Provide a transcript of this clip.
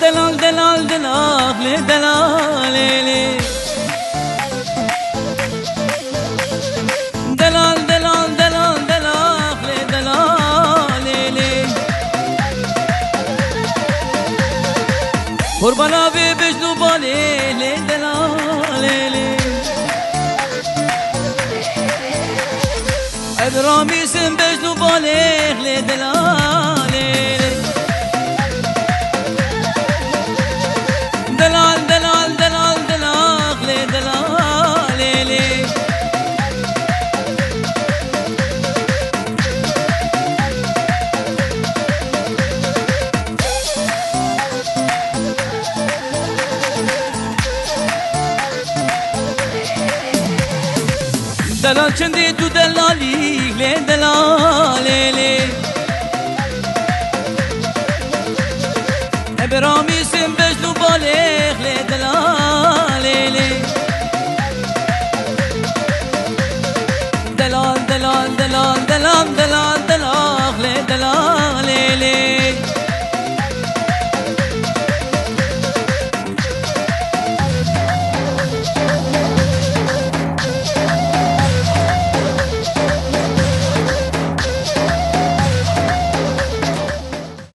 دلال دلال دلال دلال دلال دلال دلال دلال دلال قربانا بی بجنو بالی دلال ابرامی سن بجنو بالی دلال دلال دلال دلال دلال دلال دلال چندی تو دلالی دلال ابرامی